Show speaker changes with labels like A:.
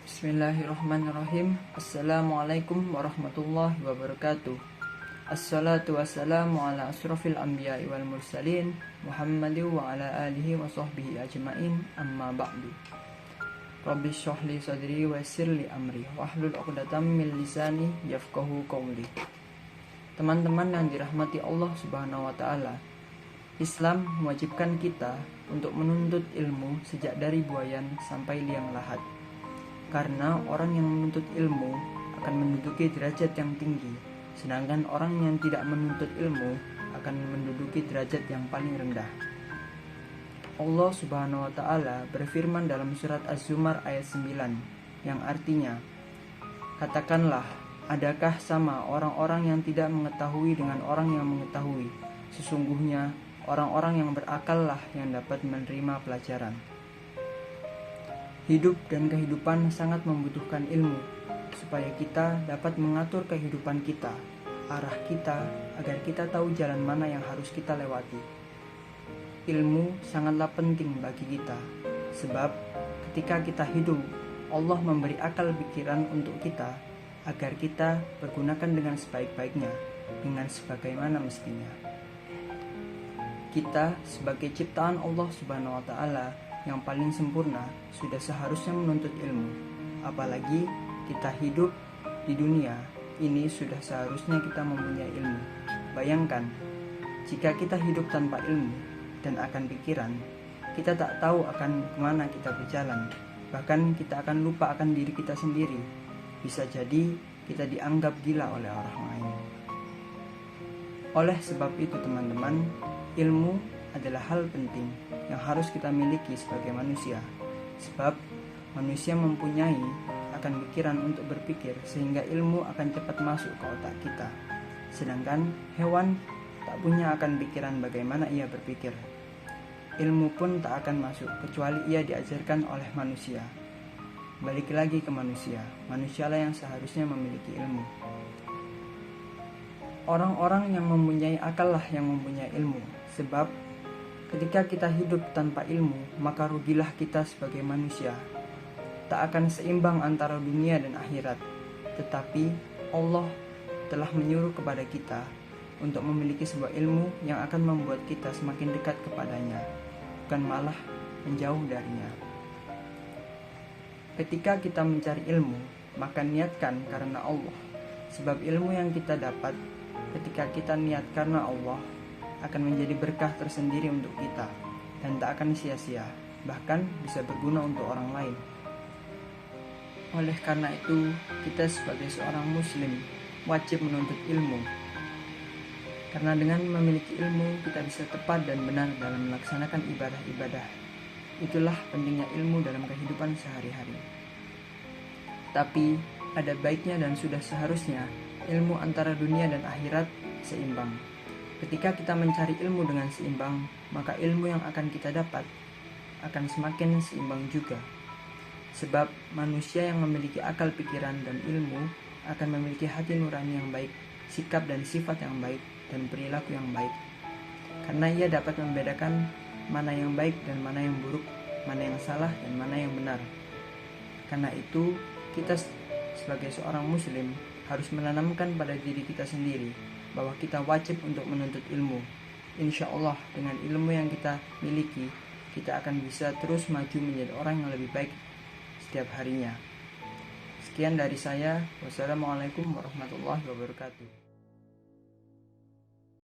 A: Bismillahirrahmanirrahim. Assalamualaikum warahmatullahi wabarakatuh. Assalatu wassalamu ala asrafil anbiya'i wal mursalin Muhammadin wa ala alihi wa sahbihi ajma'in, amma ba'du. Rabbi shrah li sadri wa yassir li amri wahlul 'uqdatam min lisani yafqahu qawli. Teman-teman yang dirahmati Allah Subhanahu wa taala, Islam mewajibkan kita untuk menuntut ilmu sejak dari buayan sampai liang lahat. Karena orang yang menuntut ilmu akan menduduki derajat yang tinggi, sedangkan orang yang tidak menuntut ilmu akan menduduki derajat yang paling rendah. Allah Subhanahu wa taala berfirman dalam surat Az-Zumar ayat 9 yang artinya, "Katakanlah, adakah sama orang-orang yang tidak mengetahui dengan orang yang mengetahui? Sesungguhnya orang-orang yang berakal lah yang dapat menerima pelajaran." Hidup dan kehidupan sangat membutuhkan ilmu, supaya kita dapat mengatur kehidupan kita, arah kita, agar kita tahu jalan mana yang harus kita lewati. Ilmu sangatlah penting bagi kita, sebab ketika kita hidup, Allah memberi akal pikiran untuk kita, agar kita pergunakan dengan sebaik-baiknya, dengan sebagaimana mestinya. Kita sebagai ciptaan Allah Subhanahu wa taala yang paling sempurna sudah seharusnya menuntut ilmu. Apalagi kita hidup di dunia ini sudah seharusnya kita mempunyai ilmu. Bayangkan jika kita hidup tanpa ilmu dan akan pikiran, kita tak tahu akan kemana kita berjalan. Bahkan kita akan lupa akan diri kita sendiri. Bisa jadi kita dianggap gila oleh orang lain. Oleh sebab itu teman-teman, ilmu adalah hal penting yang harus kita miliki sebagai manusia. Sebab manusia mempunyai akan pikiran untuk berpikir, sehingga ilmu akan cepat masuk ke otak kita. Sedangkan hewan tak punya akan pikiran bagaimana ia berpikir. Ilmu pun tak akan masuk kecuali ia diajarkan oleh manusia. Balik lagi ke manusia, manusialah yang seharusnya memiliki ilmu. Orang-orang yang mempunyai akal lah yang mempunyai ilmu. Sebab ketika kita hidup tanpa ilmu, maka rugilah kita sebagai manusia. Tak akan seimbang antara dunia dan akhirat. Tetapi Allah telah menyuruh kepada kita untuk memiliki sebuah ilmu yang akan membuat kita semakin dekat kepadanya, bukan malah menjauh darinya. Ketika kita mencari ilmu, maka niatkan karena Allah. Sebab ilmu yang kita dapat ketika kita niat karena Allah akan menjadi berkah tersendiri untuk kita dan tak akan sia-sia, bahkan bisa berguna untuk orang lain. Oleh karena itu, kita sebagai seorang muslim wajib menuntut ilmu. Karena dengan memiliki ilmu, kita bisa tepat dan benar dalam melaksanakan ibadah-ibadah. Itulah pentingnya ilmu dalam kehidupan sehari-hari. Tapi ada baiknya dan sudah seharusnya ilmu antara dunia dan akhirat seimbang. Ketika kita mencari ilmu dengan seimbang, maka ilmu yang akan kita dapat akan semakin seimbang juga. Sebab manusia yang memiliki akal pikiran dan ilmu akan memiliki hati nurani yang baik, sikap dan sifat yang baik, dan perilaku yang baik. Karena ia dapat membedakan mana yang baik dan mana yang buruk, mana yang salah dan mana yang benar. Karena itu, kita sebagai seorang muslim harus menanamkan pada diri kita sendiri bahwa kita wajib untuk menuntut ilmu. Insya Allah dengan ilmu yang kita miliki, kita akan bisa terus maju menjadi orang yang lebih baik setiap harinya. Sekian dari saya. Wassalamualaikum warahmatullahi wabarakatuh.